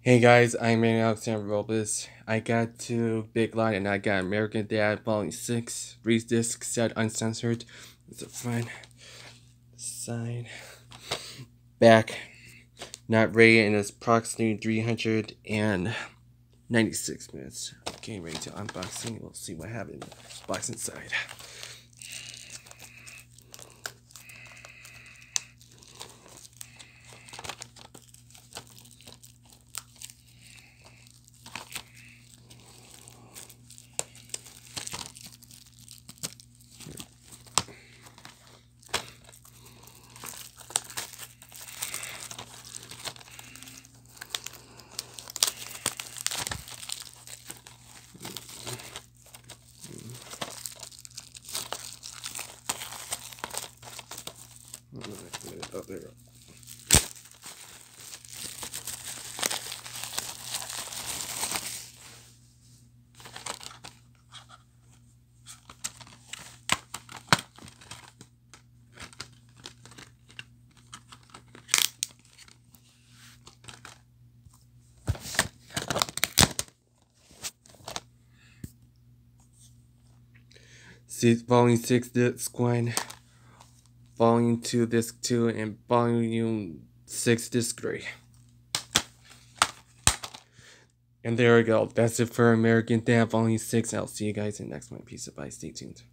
Hey guys, I'm Manny Alexander Robles. I got to Big Line and I got American Dad Volume 6, 3-disc set uncensored. It's a front, side, back, not rated, and it's approximately 396 minutes. Getting ready to unboxing. We'll see what happens in the box inside. Oh, there we go. Volume 6, Disc 1, Volume 2, Disc 2, and Volume 6, Disc 3. And there we go. That's it for American Dad Volume 6. I'll see you guys in the next one. Peace. Bye. Stay tuned.